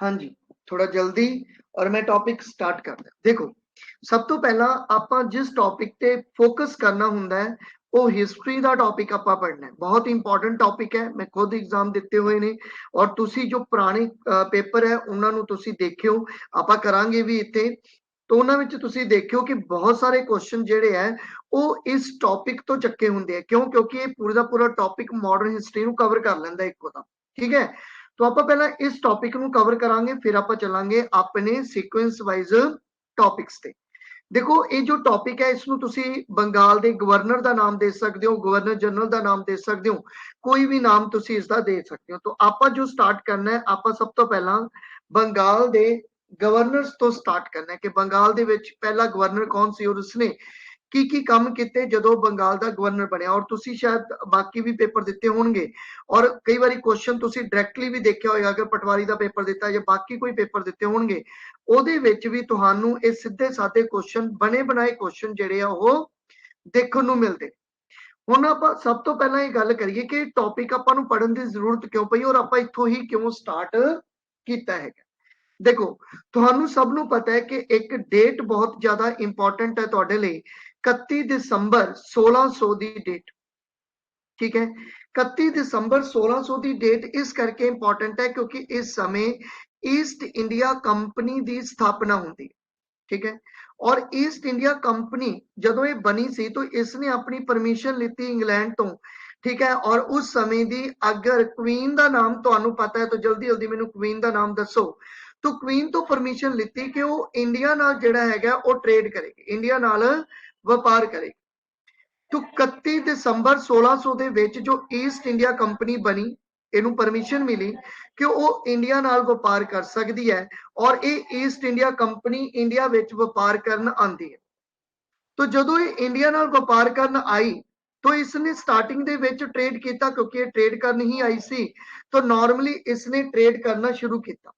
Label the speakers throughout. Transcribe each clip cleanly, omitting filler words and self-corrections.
Speaker 1: हाँ जी, थोड़ा जल्दी और मैं टॉपिक स्टार्ट करदा। देखो, सब तो पहला आपां जिस टॉपिक ते फोकस करना हुंदा है वो हिस्ट्री दा टॉपिक आपां पढ़ना है। बहुत इंपॉर्टेंट टॉपिक है, मैं खुद एग्जाम दिते हुए ने और तुसी जो पुराने पेपर है उन्हां नूं तुसी देखियो, आपां करांगे भी इत्थे। तो उन्हां विच तुसी देखियो कि बहुत सारे क्वेश्चन जेड़े है वो इस टॉपिक तो चक्के हुंदे हैं। क्यों? क्योंकि ये पूरा दा पूरा टॉपिक मॉडर्न हिस्ट्री नूं कवर कर लैंदा है इक्को दा। ठीक है? तो आपां पहला इस टॉपिक नूं कवर करांगे, फिर आपां चलांगे अपने सीक्वेंस वाइज टॉपिक्स ते। देखो ये जो टॉपिक है इसनूं तुसी बंगाल दे गवर्नर दा नाम दे सकदे हो, गवर्नर जनरल दा नाम दे सकदे हो, कोई भी नाम तुसी इसदा दे सकदे हो। तो आपां जो स्टार्ट करना है, आपां सब तो पहला बंगाल दे गवर्नर्स तो स्टार्ट करना है कि बंगाल दे विच पहला गवर्नर कौन सी और उसने की काम किते जदों बंगाल दा गवर्नर बनया। और तुसी शायद बाकी भी पेपर दिते होणगे और कई बारी क्वेश्चन तुसी डायरेक्टली भी देखिया होएगा, अगर पटवारी दा पेपर दिता या बाकी कोई पेपर दिते होणगे ओदे विच भी तुहानू ये सीधे साधे क्वेश्चन बने बनाए क्वेश्चन जेड़े आ वो देखण नू मिलदे। हुण आपां सब तो पहला ये गल करिए कि टॉपिक आपां नू पढ़न दी जरूरत क्यों पई और आपां इत्थों ही क्यों स्टार्ट कीता है। देखो, तुहानू सब नू पता है कि एक डेट बहुत ज्यादा इंपॉर्टेंट है तुहाडे लई, 31 दिसंबर 1600 दी डेट। ठीक है, 31 दिसंबर 1600 दी डेट इस करके इंपॉर्टेंट है क्योंकि इस समय ईस्ट इंडिया कंपनी दी स्थापना होती है। ठीक है, और ईस्ट इंडिया कंपनी जदों ये बनी सी तो इसने अपनी परमिशन लीती इंग्लैंड तो। ठीक है, और उस समय दी अगर क्वीन दा नाम तुहानू पता है तो जल्दी जल्दी मैनू क्वीन दा नाम दसो। तो क्वीन तो परमिशन लीती कि वो इंडिया नाल जेड़ा हैगा वो ट्रेड करेगी, इंडिया नाल व्यापार करेगी। तो 31 दसंबर 1600 ਦੇ ਵਿੱਚ ਜੋ ਈਸਟ ਇੰਡੀਆ ਕੰਪਨੀ ਬਣੀ, ਇਹਨੂੰ ਪਰਮਿਸ਼ਨ ਮਿਲੀ ਕਿ ਉਹ ਇੰਡੀਆ ਨਾਲ ਵਪਾਰ ਕਰ ਸਕਦੀ ਹੈ ਔਰ ਇਹ ਈਸਟ ਇੰਡੀਆ ਕੰਪਨੀ ਇੰਡੀਆ ਵਿੱਚ ਵਪਾਰ ਕਰਨ ਆਂਦੀ ਹੈ। तो ਜਦੋਂ ਇਹ ਇੰਡੀਆ ਨਾਲ ਵਪਾਰ ਕਰਨ ਆਈ तो इसने स्टार्टिंग ਦੇ ਵਿੱਚ ट्रेड किया क्योंकि ये ट्रेड करने ही आई सी। तो नॉर्मली इसने ट्रेड करना शुरू किया।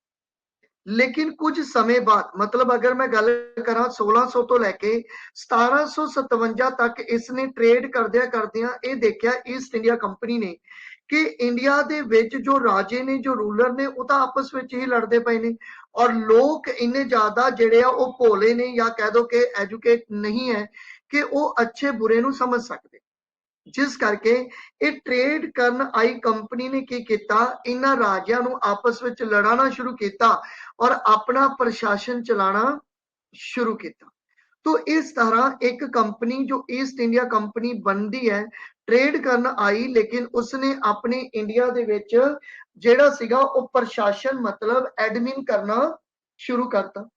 Speaker 1: लेकिन कुछ समय बाद मतलब अगर मैं गल करा 1600 तो लैके 1757 तक इसने ट्रेड करदिया ये देखा ईस्ट इंडिया कंपनी ने कि इंडिया दे विच जो राजे ने जो रूलर ने वो तो आपस में ही लड़ते पे ने और लोग इन्ने ज्यादा जेड़े आ वो भोले ने या कह दो कि एजुकेट नहीं है कि वो अच्छे बुरे नू समझ सकते। जिस करके ये ट्रेड करन आई कंपनी ने की किया, इन्हां राजियां नू आपस में लड़ाना शुरू किया और अपना प्रशासन चलाना शुरू किया। तो इस तरह एक कंपनी जो ईस्ट इंडिया कंपनी बनती है ट्रेड करन आई, लेकिन उसने अपने इंडिया दे विच जेड़ा सीगा वो प्रशासन मतलब एडमिन करना शुरू करता।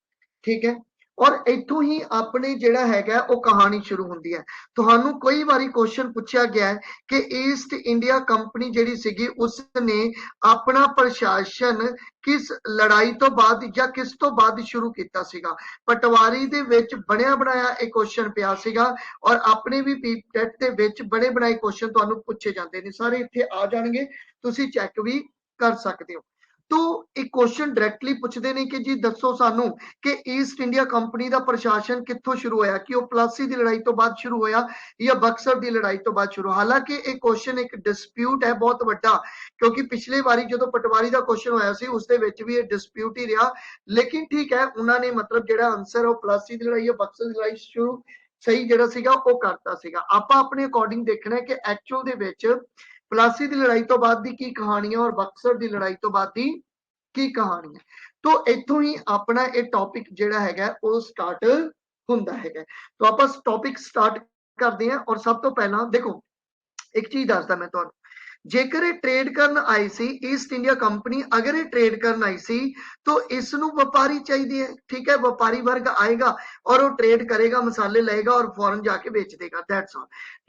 Speaker 1: ठीक है, और इथों ही अपने जेड़ा हैगा वो कहानी शुरू होंदी है। तुहानू कई बारी क्वेश्चन पूछा गया है कि ईस्ट इंडिया कंपनी जेड़ी सीगी उसने अपना प्रशासन किस लड़ाई तो बाद या किस तो बाद शुरू किया सीगा। पटवारी दे विच बनया बनाया एक क्वेश्चन पिया सीगा और अपने भी पीटेट दे विच बने बनाए क्वेश्चन तुहानू पूछे जाते हैं, सारे इत्थे आ जाणगे, तुसी चेक भी कर सकते हो। तो एक क्वेश्चन डायरेक्टली पूछते हैं कि जी दसो सानू कि ईस्ट इंडिया कंपनी का प्रशासन कित्थों शुरू होया, कि वो प्लासी की लड़ाई तो बाद शुरू होया या बक्सर की लड़ाई तो बाद शुरू। हालांकि एक क्वेश्चन एक डिस्प्यूट है बहुत बड़ा, क्योंकि पिछली बारी जो पटवारी का क्वेश्चन होया सी उसदे विच भी ये डिस्प्यूट ही रहा। लेकिन ठीक है, उन्होंने मतलब जेड़ा आंसर है वो प्लासी की लड़ाई या बक्सर की लड़ाई शुरू सही जेड़ा सीगा वो करता सीगा। आपां अपने अकॉर्डिंग देखना है कि एक्चुअल दे विच प्लासी की लड़ाई तो बाद दी की कहानी है और बक्सर की लड़ाई तो बाद दी की कहानी है। तो इथों ही अपना ये टॉपिक जेड़ा हैगा वो स्टार्ट हुंदा हैगा। तो आपां टॉपिक स्टार्ट करते हैं और सब तो पहला देखो एक चीज दसदा मैं तुहानू, जेकर ये ट्रेड करन आई सी ईस्ट इंडिया कंपनी, अगर ये ट्रेड करन आई सी तो इसनू व्यापारी चाहिए है। ठीक है, व्यापारी वर्ग आएगा और वो ट्रेड करेगा, मसाले लेगा और फॉरन जाके बेच देगा, दैट्स ऑल।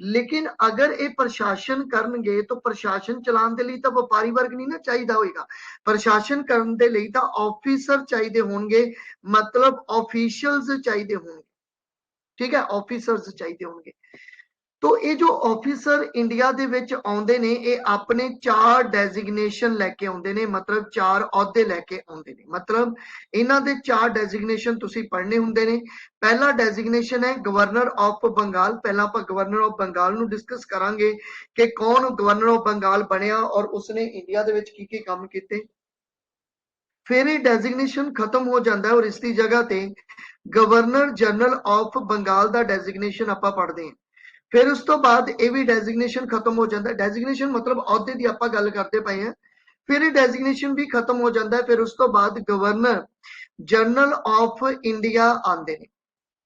Speaker 1: लेकिन अगर ये प्रशासन करनगे तो प्रशासन चलाने के लिए तो व्यापारी वर्ग नहीं ना चाहिए होएगा। प्रशासन करने के लिए तो ऑफिसर चाहिए होंगे, मतलब ऑफिशियल्स चाहिए होंगे। ठीक है, ऑफिसर्स चाहिए होंगे। तो ये जो ऑफिसर इंडिया दे विच आउंदे ने ये अपने 4 डेजिग्नेशन लैके आउंदे ने, मतलब 4 अहुदे लैके आउंदे ने। मतलब इन्हां दे 4 डेजिग्नेशन तुसी पढ़ने हुंदे ने। पहला डेजिग्नेशन है गवर्नर ऑफ बंगाल। पहला आपां गवर्नर ऑफ बंगाल नू डिस्कस करांगे कि कौन गवर्नर ऑफ बंगाल बनया और उसने इंडिया दे विच की काम कीते। फिर ये डेजिग्नेशन खत्म हो जाता है और इसकी जगह ते गवर्नर जनरल ऑफ बंगाल का डेजिग्नेशन आप पढ़ते हैं। फिर उस तो बाद ये भी डेजिग्नेशन खत्म हो जाता है। डेजिग्नेशन मतलब अहुदे की आप गल करते पे हैं। फिर डेजिग्नेशन भी खत्म हो जाता है। फिर उस तो बाद गवर्नर जनरल ऑफ इंडिया आते हैं।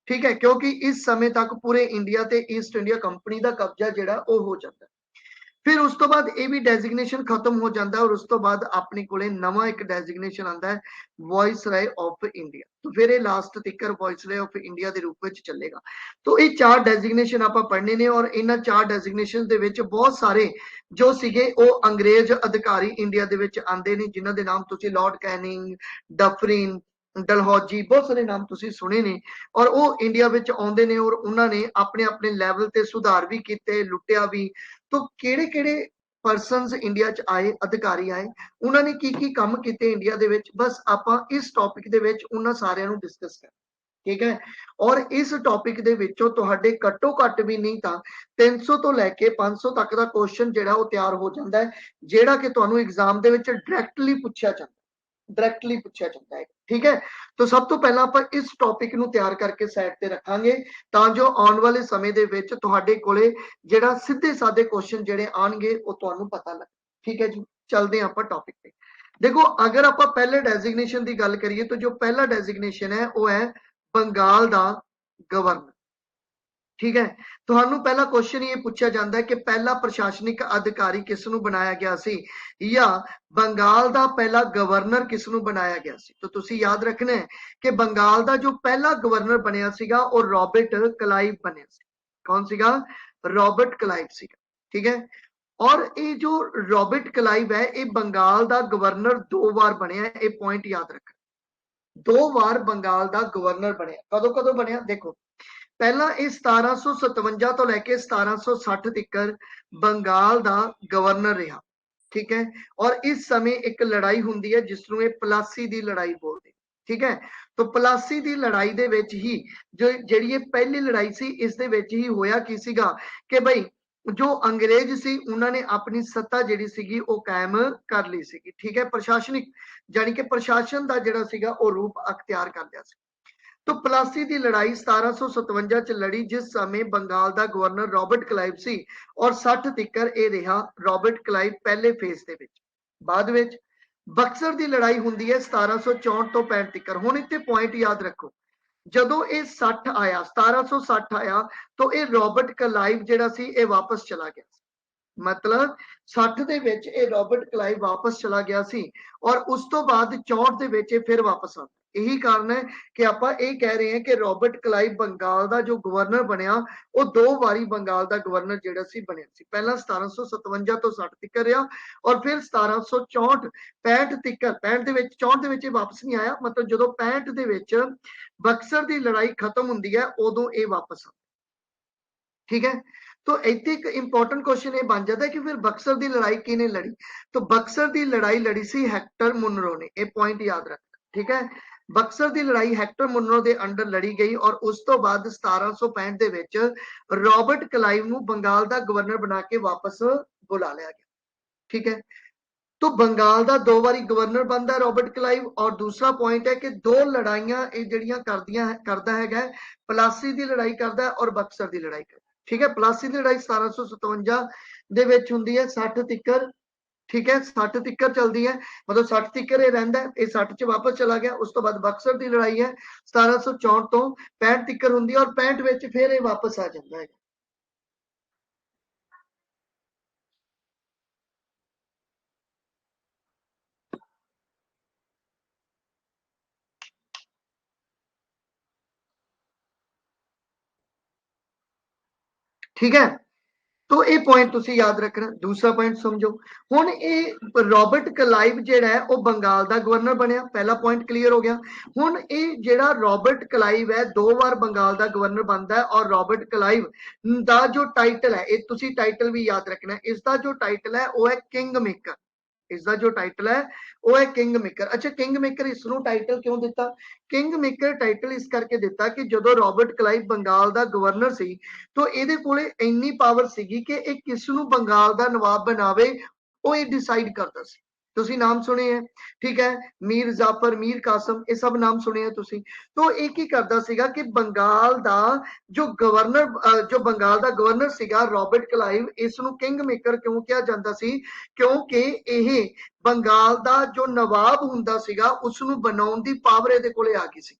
Speaker 1: ठीक है, क्योंकि इस समय तक पूरे इंडिया ते ईस्ट इंडिया कंपनी का कब्जा जिहड़ा वो हो जाता है। फिर उस तो बाद ये भी डेजिग्नेशन खत्म हो जाता है और उस तो बाद अपने कोले नवा एक डेजिग्नेशन आता है वाइसराय ऑफ इंडिया। तो फिर ये लास्ट तिकर वाइसराय ऑफ इंडिया के रूप में चलेगा। तो ये चार डेजिग्नेशन आप पढ़ने ने और इन चार डेजिग्नेशन दे विच बहुत सारे जो सीगे वो अंग्रेज अधिकारी इंडिया दे विच आंदे ने, जिन्हां दे नाम तुसी लॉर्ड कैनिंग, डफरिन, डलहौजी, बहुत सारे नाम तुसी सुने ने और वो इंडिया विच आउंदे ने और उन्होंने अपने अपने लैवल ते सुधार भी किए, लुटिया भी। तो किहड़े किहड़े परसनस इंडिया च आए, अधिकारी आए, उन्होंने की काम किए इंडिया दे विच, बस आपां इस टॉपिक दे विच उन्हां सारिआं नूं डिस्कस कर। ठीक है, और इस टॉपिक दे विचों तुहाडे घट्टो घट भी नहीं तां 300 तो लैके 500 तक का क्वेश्चन जिहड़ा वो तैयार हो जाता है, जिहड़ा कि तुहानूं एग्जाम दे विच डायरैक्टली पूछा जाता है, डायरैक्टली पूछा जाता है। ठीक है, तो सब तो पहला आप इस टॉपिक नूं तैयार करके साइड ते रखांगे तां जो आने वाले समय दे विच तुहाडे कोले जिहड़ा सीधे सादे क्वेश्चन जिहड़े आणगे वो तुहानूं पता लगे। ठीक है जी, चलदे आं आपां टॉपिक ते। देखो, अगर आप पहले डेजिग्नेशन की गल करिए तो जो पहला डेजिग्नेशन है वो है बंगाल का गवर्नर। ठीक है, तुहानू पहला क्वेश्चन ये पूछा जाता है कि पहला प्रशासनिक अधिकारी किसनू बनाया गया सी या बंगाल का पहला गवर्नर किसनू बनाया गया सी। तो तुसी याद रखना है कि बंगाल का जो पहला गवर्नर बनया सीगा वो रॉबर्ट क्लाइव बनया सी। कौन सीगा? रॉबर्ट क्लाइव सीगा। ठीक है, और ये जो रॉबर्ट क्लाइव है ये बंगाल का गवर्नर 2 बार बनया, ये पॉइंट याद रखना। 2 बार बंगाल का गवर्नर बनया। कदों कदों बनया देखो, पहला ये 1757 तो लैके 1760 तक बंगाल का गवर्नर रहा। ठीक है, और इस समय एक लड़ाई होंगी है जिसनों ये प्लासी की लड़ाई बोलते। ठीक है, तो प्लासी की लड़ाई दे विच ही जो जिहड़ी ये पहली लड़ाई सी इस दे विच ही होया की सीगा कि भाई जो अंग्रेज सी उन्होंने अपनी सत्ता जिहड़ी सीगी वो कायम कर ली सीगी। ठीक है, प्रशासनिक जानी कि प्रशासन का जिहड़ा सीगा वो रूप अख्तियार कर लिया सी। तो प्लासी की लड़ाई 1757 च लड़ी जिस समय बंगाल का गवर्नर रॉबर्ट क्लाइव सी और 60 तिकर ये रहा रॉबर्ट क्लाइव पहले फेज के विच। बाद विच बक्सर की लड़ाई होंगी है 1764 तो 65 तिकर। हुण इत्थे पॉइंट याद रखो, जदों ये 60 आया 1760 आया तो ये रॉबर्ट क्लाइव जिहड़ा सी ये वापस चला गया। मतलब 60 ਦੇ ਵਿੱਚ ਇਹ ਰॉबर्ट क्लाइव वापस चला गया सी और उस तो बाद 64 ਦੇ ਵਿੱਚ फिर वापस आ। यही कारण है कि आप ये कह रहे हैं कि रॉबर्ट क्लाइव बंगाल का जो गवर्नर बनया वो 2 बारी बंगाल का गवर्नर जिहड़ा सी बनया सी। पहला 1757 तो 60 तक रहा और फिर 1764 65 तक 65 ਦੇ ਵਿੱਚ 64 ਦੇ ਵਿੱਚ वापस नहीं आया। मतलब जो 65 ਦੇ ਵਿੱਚ बक्सर की लड़ाई खत्म होंदी है उदों ये वापस आ। ठीक है, तो इतने एक इंपॉर्टेंट क्वेश्चन ये बन जाता है कि फिर बक्सर की लड़ाई किने लड़ी। तो बक्सर की लड़ाई लड़ी सी हेक्टर मुनरो ने, ये पॉइंट याद रख। ठीक है, बक्सर की लड़ाई हेक्टर मुनरो के अंडर लड़ी गई और उस तो बाद 1765 ਦੇ ਵਿੱਚ रॉबर्ट क्लाइव ਨੂੰ बंगाल का गवर्नर बना के वापस बुला लिया गया। ठीक है, तो बंगाल का 2 बारी गवर्नर बनता है रॉबर्ट क्लाइव और दूसरा पॉइंट है कि 2 लड़ाइयां ये जड़ियां करदा है प्लासी की लड़ाई करता है और बक्सर की लड़ाई करता है। ठीक है, प्लासी की लड़ाई 1757 ਦੇ ਵਿੱਚ ਹੁੰਦੀ ਹੈ 60 तिकर। ठीक है, 60 तिकर चलती है, मतलब 60 तिकर ये रहिंदा है, ये 60 च वापस चला गया। उस तो बाद बक्सर की लड़ाई है 1764 तो 65 तिकर ਹੁੰਦੀ है और 65 ਵਿੱਚ फिर ये वापस आ जाता है। ठीक है, तो ये पॉइंट तुसी याद रखना। दूसरा पॉइंट समझो, हुण ये रॉबर्ट क्लाइव जिहड़ा है वो बंगाल का गवर्नर बनया। पहला पॉइंट क्लीयर हो गया। हुण ये जिहड़ा रॉबर्ट क्लाइव है 2 बार बंगाल का गवर्नर बनता है और रॉबर्ट क्लाइव का जो टाइटल है ये तुसी टाइटल भी याद रखना है। इसका जो टाइटल है वो है किंग मेकर। इसका जो टाइटल है वो है किंग मेकर। अच्छा, किंग मेकर इसनूं टाइटल क्यों दिता? किंग मेकर टाइटल इस करके दिता कि जो रॉबर्ट क्लाइव बंगाल का गवर्नर सी तो ये कोले इन्नी पावर सीगी कि ये किसनूं बंगाल का नवाब बनावे वो ये डिसाइड करता सी। तुसी नाम सुने हैं, ठीक है, मीर जाफर, मीर कासम, ये सब नाम सुने हैं तुसी। तो एक ही करता सीगा कि बंगाल दा जो गवर्नर जो बंगाल दा गवर्नर सीगा रॉबर्ट क्लाइव, इसनू किंग मेकर क्यों किया जाता सी, क्योंकि यह बंगाल दा जो नवाब हुंदा सीगा उसनू बनाउण दी पावर इहदे कोले आ गई सी।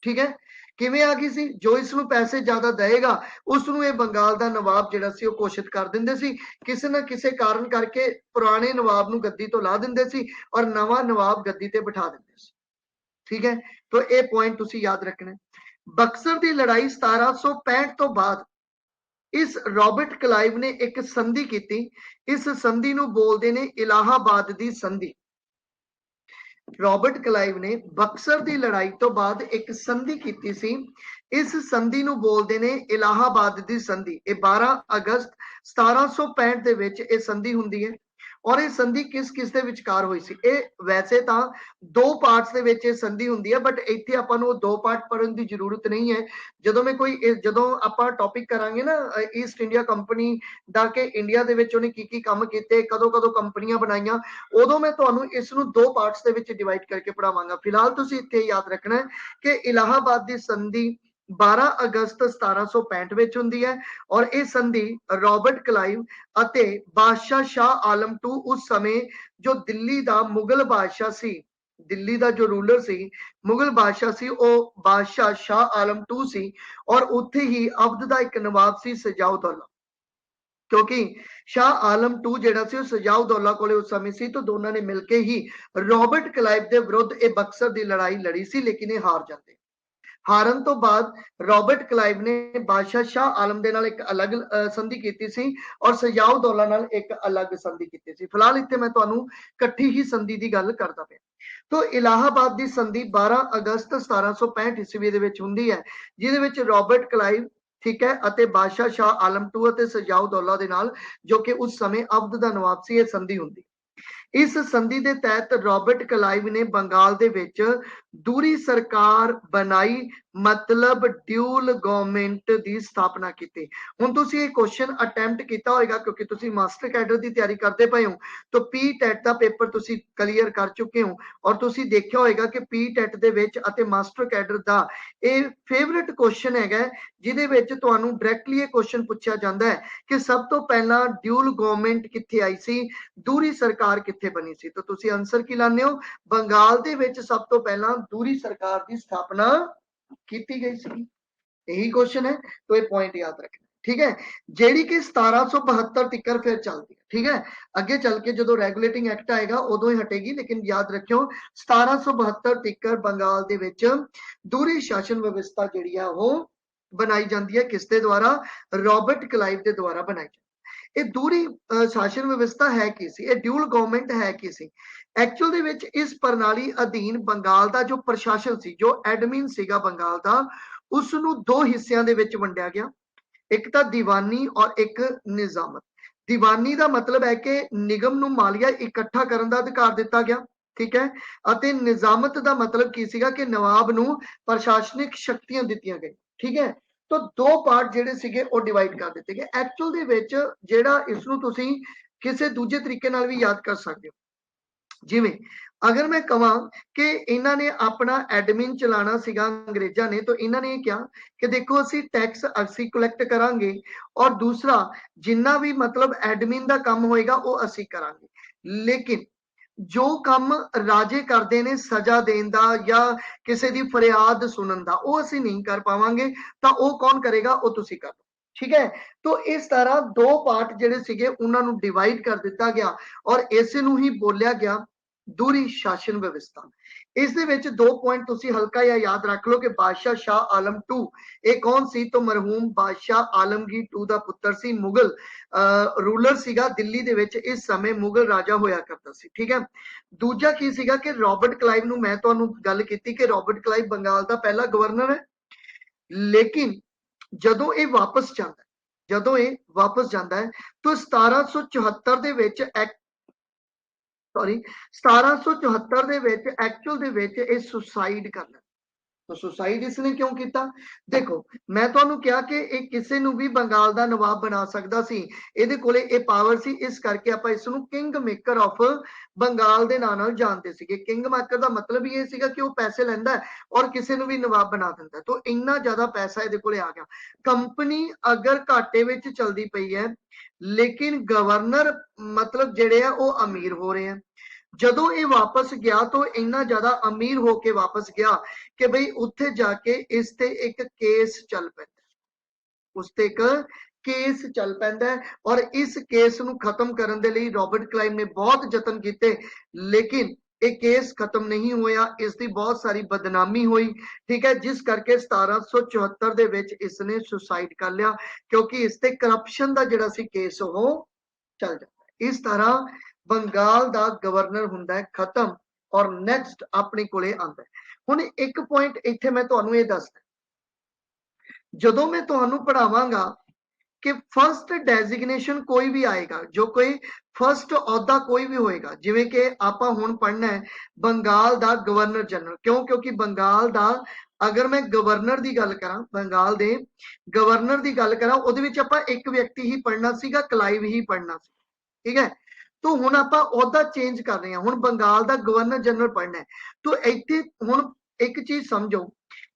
Speaker 1: ठीक है, किवें आ गई सी, जो इसनू पैसे ज्यादा देगा उसनू ये बंगाल दा नवाब जिहड़ा सी वो घोषित कर दिंदे सी, किसी ना किसी कारण करके पुराने नवाब नू गद्दी तो ला दिंदे सी और नवा नवाब गद्दी ते बिठा दिंदे सी। ठीक है, तो ये पॉइंट तुसी याद रखना है। बक्सर की लड़ाई 1765 तो बाद इस रॉबर्ट क्लाइव ने एक संधि की, इस संधि नू बोलते ने इलाहाबाद की संधि। रॉबर्ट क्लाइव ने बक्सर की लड़ाई तो बाद एक संधि की सी, इस संधि नू बोलते ने इलाहाबाद की संधि। ये 12 अगस्त 1765 ਦੇ ਵਿੱਚ ਇਹ ਸੰਧੀ ਹੁੰਦੀ ਹੈ ਔਰ ਇਹ ਸੰਧੀ ਕਿਸ ਕਿਸ ਦੇ ਵਿਚਕਾਰ ਹੋਈ ਸੀ। ਇਹ ਵੈਸੇ ਤਾਂ ਦੋ ਪਾਰਟਸ ਦੇ ਵਿੱਚ ਇਹ ਸੰਧੀ ਹੁੰਦੀ ਹੈ, ਬਟ ਇੱਥੇ ਆਪਾਂ ਨੂੰ ਦੋ ਪਾਰਟ ਪੜਨ ਦੀ ਜ਼ਰੂਰਤ ਨਹੀਂ ਹੈ। ਜਦੋਂ ਆਪਾਂ ਟੌਪਿਕ ਕਰਾਂਗੇ ਨਾ ਈਸਟ ਇੰਡੀਆ ਕੰਪਨੀ ਦਾ ਕਿ ਇੰਡੀਆ ਦੇ ਵਿੱਚ ਉਹਨੇ ਕੀ ਕੰਮ ਕੀਤੇ, ਕਦੋਂ ਕਦੋਂ ਕੰਪਨੀਆਂ ਬਣਾਈਆਂ, ਉਦੋਂ ਮੈਂ ਤੁਹਾਨੂੰ ਇਸ ਨੂੰ ਦੋ ਪਾਰਟਸ ਦੇ ਵਿੱਚ ਡਿਵਾਈਡ ਕਰਕੇ ਪੜਾਵਾਂਗਾ। ਫਿਲਹਾਲ ਤੁਸੀਂ ਇੱਥੇ ਯਾਦ ਰੱਖਣਾ ਹੈ ਕਿ इलाहाबाद ਦੀ ਸੰਧੀ 12 ਅਗਸਤ 1765 ਵਿੱਚ ਹੁੰਦੀ ਹੈ ਔਰ ਇਹ ਸੰਧੀ ਰॉबर्ट क्लाइव ਅਤੇ ਬਾਦਸ਼ਾਹ ਸ਼ਾਹ ਆਲਮ II ਉਸ ਸਮੇਂ ਜੋ ਦਿੱਲੀ ਦਾ ਮੁਗਲ ਬਾਦਸ਼ਾਹ ਸੀ, ਦਿੱਲੀ ਦਾ ਜੋ ਰੂਲਰ ਸੀ ਮੁਗਲ ਬਾਦਸ਼ਾਹ ਸੀ ਉਹ ਬਾਦਸ਼ਾਹ ਸ਼ਾਹ ਆਲਮ II ਸੀ ਔਰ ਉੱਥੇ ਹੀ ਅਵਧ ਦਾ ਇੱਕ ਨਵਾਬ ਸੀ ਸਜਾਉਦੌਲਾ। क्योंकि शाह आलम II ਜਿਹੜਾ ਸੀ ਉਹ ਸਜਾਉਦੌਲਾ ਕੋਲੇ ਉਸ ਸਮੇਂ ਸੀ, तो दोनों ने मिलके ही रॉबर्ट क्लाइव ਦੇ ਵਿਰੁੱਧ ਇਹ ਬਕਸਰ ਦੀ ਲੜਾਈ ਲੜੀ ਸੀ, लेकिन ਇਹ हार ਜਾਂਦੇ। हारन तो बाद रॉबर्ट क्लाइव ने बादशाह शाह आलम दे नाल एक अलग संधि की सी और सजाउदौला नाल एक अलग संधि की सी। फिलहाल इत्थे मैं तुहानू इकट्ठी ही संधि की गल करदा पिया। तो इलाहाबाद की संधि 12 अगस्त 1765 ईस्वी दे विच हुंदी है, जिहदे विच रॉबर्ट क्लाइव, ठीक है, अते बादशाह शाह आलम II अते सजाउदौला दे नाल जो कि उस समय अवध दा नवाब सी ये संधि हुंदी। इस संधि के तहत रॉबर्ट क्लाइव ने बंगाल दे विच दूरी सरकार बनाई, मतलब ड्यूल गवर्नमेंट की स्थापना की। हुण तुसीं ये क्वेश्चन अटैम्प्ट किया होगा क्योंकि तुसीं मास्टर कैडर की तैयारी करते पे हो, तो पी टैट का पेपर तुसीं क्लीयर कर चुके हो और तुसीं देखिया होगा कि पी टैट दे विच अते मास्टर कैडर का ये फेवरेट क्वेश्चन है जिहदे विच तुहानूं डायरैक्टली ये क्वेश्चन पूछा जाता है कि सब तो पहला ड्यूल गवर्नमेंट कित्थे आई सी, दूरी सरकार कित्थे बनी सी। तो तुसीं आंसर की लाने हो, बंगाल दे विच सब तो पहला दूरी सरकार की स्थापना की गई सी। यही क्वेश्चन है, तो ये पॉइंट याद रखना, ठीक है, जेडी कि 1772 तिकर फिर चलती है। ठीक है, अगे चल के जो रेगुलेटिंग एक्ट आएगा उदों ही हटेगी, लेकिन याद रखियो 1772 तिकर बंगाल दे विच दूरी शासन व्यवस्था जिहड़ी है वो बनाई जाती है, किसके द्वारा, रॉबर्ट क्लाइव के द्वारा बनाई जाती है। ये दूरी शासन व्यवस्था है की सी, ये ड्यूल गवर्नमेंट है की सी। एक्चुअल दे विच इस प्रणाली अधीन बंगाल का जो प्रशासन सी, जो एडमिन सीगा बंगाल का, उसनू दो हिस्सों दे विच वंडिया गया, एक तो दीवानी और एक निजामत। दीवानी का मतलब है कि निगम नू मालिया इकट्ठा करने का अधिकार दिता गया, ठीक है, अते निजामत का मतलब की सीगा कि नवाब नू प्रशासनिक शक्तियां दित्तियां गई। ठीक है, तो दो पार्ट जिहड़े सीगे वो डिवाइड कर दिते गए। एक्चुअल दे विच जिहड़ा इसनू तुसीं किसी दूजे तरीके नाल भी याद कर सकते हो, जिवें अगर मैं कहां कि इन्हां ने अपना एडमिन चलाना सीगा अंग्रेजां ने, तो इन्हां ने क्या कि देखो असी टैक्स असी कलैक्ट करांगे और दूसरा जिन्ना भी मतलब एडमिन का काम होएगा वो असी करांगे, लेकिन जो काम राजे करते ने सजा देने का या किसी की फरियाद सुनने का वो असी नहीं कर पावांगे, तो वो कौन करेगा, वो तुसी कर दो। ठीक है, तो इस तरह दो पार्ट जिहड़े सीगे उन्हां नूं डिवाइड कर दिता गया और इस नूं ही बोलिया गया दूरी शासन व्यवस्था। इस दे विच दो पॉइंट तुसी हल्का या याद रख लो कि बादशाह शाह आलम II ये कौन सी, तो मरहूम बादशाह आलमगीर II दा पुत्र सी, मुगल रूलर सीगा दिल्ली दे विच इस समय मुगल राजा होया करता सी। ठीक है, दूजा की सीगा कि रॉबर्ट क्लाइव नूं मैं तुहानूं गल कीती कि रॉबर्ट क्लाइव बंगाल दा पहला गवर्नर है, लेकिन जदों ये वापस जाता है, जदों ये वापस जाता है तो 1774 दे विच सॉरी 1774 ਦੇ ਵਿੱਚ एक्चुअल ਦੇ ਵਿੱਚ ਇਹ सुसाइड कर लैंदा, तो सुसाइड इसने क्यों किया? देखो मैं तुहानू कहा कि एक किसी नू भी बंगाल का नवाब बना सकता सी, इहदे कोले ये पावर सी, इस करके आपां इसनू किंग मेकर ऑफ बंगाल के नाम नाल जानते सीगे। किंग मेकर का मतलब ये सीगा कि वो पैसे लैंदा है और किसी नू भी नवाब बना दिंदा है। तो इन्ना ज्यादा पैसा इहदे कोले आ गया। कंपनी अगर घाटे विच चलदी पई है लेकिन गवर्नर मतलब जिहड़े आ वो अमीर हो रहे हैं। ਜਦੋਂ ਇਹ ਵਾਪਸ ਗਿਆ तो ਇੰਨਾ ਜ਼ਿਆਦਾ ਅਮੀਰ ਹੋ ਕੇ ਵਾਪਸ ਗਿਆ ਕਿ ਬਈ ਉੱਥੇ ਜਾ ਕੇ ਇਸ ਤੇ ਇੱਕ ਕੇਸ ਚੱਲ ਪੈਂਦਾ, ਉਸ ਤੇ ਇੱਕ ਕੇਸ ਚੱਲ ਪੈਂਦਾ ਔਰ ਇਸ ਕੇਸ ਨੂੰ ਖਤਮ ਕਰਨ ਦੇ ਲਈ ਰॉबर्ट क्लाइव ਨੇ ਬਹੁਤ ਯਤਨ ਕੀਤੇ ਲੇਕਿन ਇਹ ਕੇਸ ਖਤਮ ਨਹੀਂ ਹੋਇਆ। ਇਸ ਦੀ ਬਹੁਤ ਸਾਰੀ ਬਦਨਾਮੀ ਹੋਈ, ਠੀਕ ਹੈ, ਜਿਸ ਕਰਕੇ 1774 ਦੇ ਵਿੱਚ ਇਸ ਨੇ ਸੁਸਾਈਡ ਕਰ ਲਿਆ ਕਿਉਂਕਿ ਇਸ ਤੇ ਕਰਪਸ਼ਨ ਦਾ ਜਿਹੜਾ ਸੀ ਕੇਸ ਉਹ ਚੱਲ ਜਾਂਦਾ। ਇਸ ਤਰ੍ਹਾਂ ਬੰਗਾਲ ਦਾ ਗਵਰਨਰ ਹੁੰਦਾ ਹੈ ਖਤਮ ਔਰ ਨੈਕਸਟ ਆਪਣੇ ਕੋਲੇ ਆਂਦਾ ਹੈ। ਹੁਣ ਇੱਕ ਪੁਆਇੰਟ ਇੱਥੇ ਮੈਂ ਤੁਹਾਨੂੰ ਇਹ ਦੱਸਦਾ, ਜਦੋਂ ਮੈਂ ਤੁਹਾਨੂੰ ਪੜਾਵਾਂਗਾ कि फर्स्ट डेजिग्नेशन कोई भी आएगा, जो कोई फर्स्ट अहुदा कोई भी होएगा, जिवें कि आपां हुण पढ़ना है बंगाल दा गवर्नर जनरल। क्यों? क्योंकि बंगाल दा अगर मैं गवर्नर की गल करा, बंगाल दे गवर्नर की गल करा, उहदे विच आपां एक व्यक्ति ही पढ़ना सीगा, क्लाइव ही पढ़ना सी, ठीक है। तो हुण आपां अहुदा चेंज कर रहे हैं, हुण बंगाल दा गवर्नर जनरल पढ़ना है। तो इत्थे हुण एक चीज समझो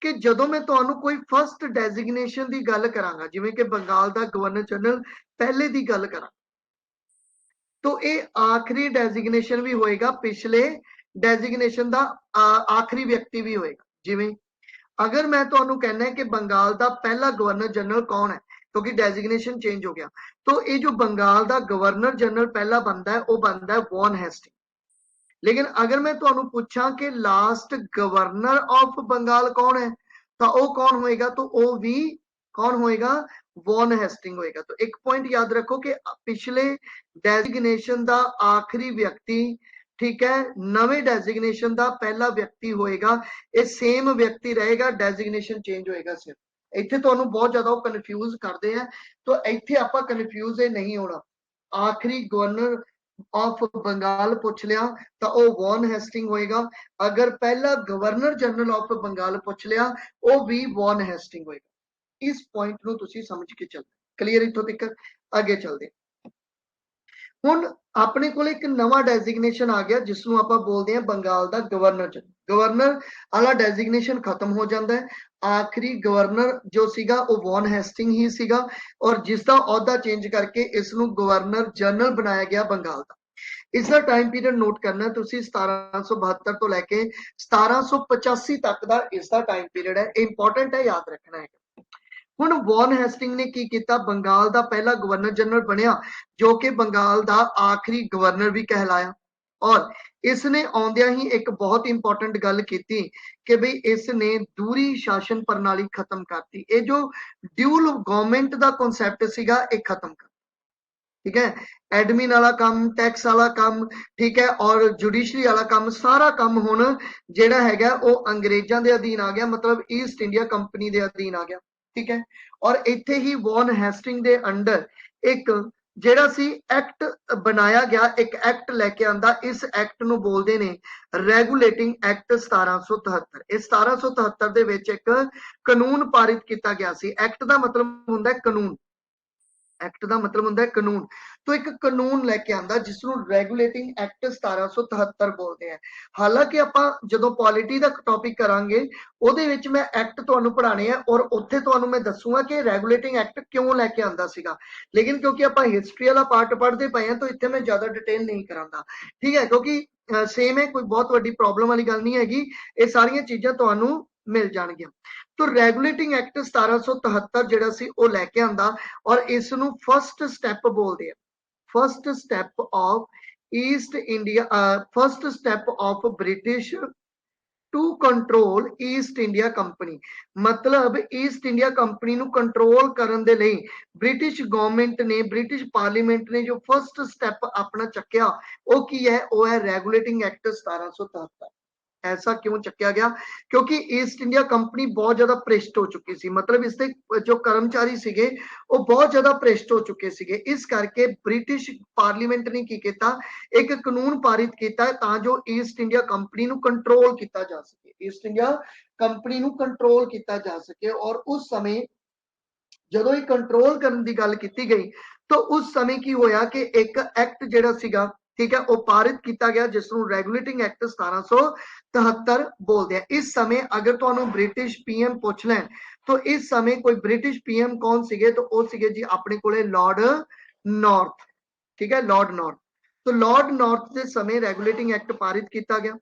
Speaker 1: कि जदों मैं तुहानू कोई फर्स्ट डेजिग्नेशन की गल करांगा, जिवें कि बंगाल दा गवर्नर जनरल पहले की गल करा, तो ये आखिरी डेजिग्नेशन भी होएगा, पिछले डेजिग्नेशन का आखिरी व्यक्ति भी होएगा। जिवें अगर मैं तुहानू कहना है कि बंगाल का पहला गवर्नर जनरल कौन है, क्योंकि डेजिग्नेशन चेंज हो गया, तो ये जो बंगाल का गवर्नर जनरल पहला बनता है वो बनता है वॉन हेस्टिंग। लेकिन अगर मैं तुहानू पूछा कि लास्ट गवर्नर ऑफ बंगाल कौन है, तो वो कौन होएगा? तो वो भी कौन होएगा? वॉन हेस्टिंग होएगा। तो एक पॉइंट याद रखो कि पिछले डेजिग्नेशन का आखिरी व्यक्ति, ठीक है, नवे डेजिग्नेशन का पहला व्यक्ति होएगा, ये सेम व्यक्ति रहेगा, डेजिग्नेशन चेंज होएगा सिर्फ। इत्थे तुहानू बहुत ज्यादा कन्फ्यूज करते हैं, तो इत्थे आपां कन्फ्यूज नहीं होना। आखिरी गवर्नर ऑफ बंगाल पूछ लिया तो वह वॉन हेस्टिंग होएगा, अगर पहला गवर्नर जनरल ऑफ बंगाल पूछ लिया वो भी वॉन हेस्टिंग होएगा। इस पॉइंट नूं तुसीं समझ के चल, क्लीयर? इत्थों तक अगे चलते हुण अपने को एक नवा डेजिग्नेशन आ गया जिसनों आपां बोलते हैं बंगाल दा गवर्नर जनरल। गवर्नर वाला डेजिग्नेशन खत्म हो जाता है, आखिरी गवर्नर जो सीगा वो वॉन हेस्टिंग ही सीगा और जिसका अहुदा चेंज करके इसनों गवर्नर जनरल बनाया गया बंगाल का। इसका टाइम पीरियड नोट करना तुसी 1772 तो लैके 1785 तक का इसका टाइम पीरियड है, इंपॉर्टेंट है, याद रखना है। हुण वॉन हेस्टिंग ने की किया? बंगाल का पहला गवर्नर जनरल बनया जो कि बंगाल का आखिरी गवर्नर भी कहलाया और इसने आउंदिया ही एक बहुत इंपॉर्टेंट गल की कि भाई इसने दूरी शासन प्रणाली खत्म करती। ये जो ड्यूल गवर्नमेंट का कॉन्सैप्ट सीगा ये खत्म कर, ठीक है, एडमिन वाला काम, टैक्स वाला काम, ठीक है, और जुडिशरी वाला काम, सारा काम हुण जिहड़ा हैगा वो अंग्रेजां दे अधीन आ गया, मतलब ईस्ट इंडिया कंपनी दे अधीन आ गया, ठीक है। और इत्थे he won Hasting they under एक जिहड़ा सी एक्ट बनाया गया, एक एक्ट लैके आंदा, इस एक्ट नूं बोलदे ने रेगुलेटिंग एक्ट 1773। इस 1773 दे विच एक कानून पारित किया गया सी। एक्ट दा मतलब हुंदा है कानून, एक्ट का मतलब होंगे कानून। तो एक कानून लैके आंदा जिसनों रेगुलेटिंग एक्ट 1773 बोलते हैं। हालांकि आपां जदों पॉलिटी का टॉपिक करांगे उहदे विच मैं एक्ट तुहानूं पढ़ाने हैं और उत्थे तुहानूं मैं दसूंगा कि रेगुलेटिंग एक्ट क्यों लैके आंदा सीगा। लेकिन क्योंकि आपां हिस्ट्री वाला पार्ट पढ़ते पे हैं तो इत्थे मैं ज्यादा डिटेल नहीं करांगा, ठीक है, क्योंकि सेम है, कोई बहुत वड्डी प्रॉब्लम वाली गल नहीं हैगी, ये सारियां चीज़ां तुहानूं मिल जाणगियां। तो रेगुलेटिंग एक्ट 1773 जिहड़ा सी वो लैके आंदा और इसनूं फर्स्ट स्टैप बोलदे हैं, first step of East India, first step of British to control East India company. मतलब ईस्ट इंडिया कंपनी नूं कंट्रोल करन दे लई ब्रिटिश गवर्नमेंट ने, ब्रिटिश पार्लीमेंट ने जो फर्स्ट स्टैप अपना चक्या वो की है, वो है रेगुलेटिंग एक्ट 1773। ऐसा क्यों चक्या गया? क्योंकि ईस्ट इंडिया कंपनी बहुत ज्यादा भ्रिष्ट हो चुकी सी, मतलब इसके जो कर्मचारी सीगे वो बहुत ज्यादा भ्रिष्ट हो चुके सीगे। इस करके ब्रिटिश पार्लीमेंट ने की किया, एक कानून पारित किया तां जो ईस्ट इंडिया कंपनी नूं कंट्रोल किया जा सके, ईस्ट इंडिया कंपनी नूं कंट्रोल किया जा सके। और उस समय ਜਦੋਂ ਇਹ ਕੰਟਰੋਲ ਕਰਨ ਦੀ ਗੱਲ ਕੀਤੀ ਗਈ ਤਾਂ ਉਸ ਸਮੇਂ ਕੀ ਹੋਇਆ ਕਿ ਇੱਕ ਐਕਟ ਜਿਹੜਾ ਸੀਗਾ, ਠੀਕ ਹੈ, ਉਹ ਪਾਰਿਤ ਕੀਤਾ ਗਿਆ ਜਿਸ ਨੂੰ ਰੈਗੂਲੇਟਿੰਗ ਐਕਟ 1773 ਬੋਲਦੇ ਆ। ਇਸ ਸਮੇਂ ਅਗਰ ਤੁਹਾਨੂੰ ਬ੍ਰਿਟਿਸ਼ ਪੀਐਮ ਪੁੱਛ ਲੈਣ ਤਾਂ ਇਸ ਸਮੇਂ ਕੋਈ ਬ੍ਰਿਟਿਸ਼ ਪੀਐਮ ਕੌਣ ਸੀਗੇ, ਤਾਂ ਉਹ ਸੀਗੇ ਜੀ ਆਪਣੇ ਕੋਲੇ ਲਾਰਡ ਨਾਰਥ, ठीक है, लॉर्ड नॉर्थ। तो लॉर्ड नॉर्थ के समय रेगुलेटिंग एक्ट पारित किया गया,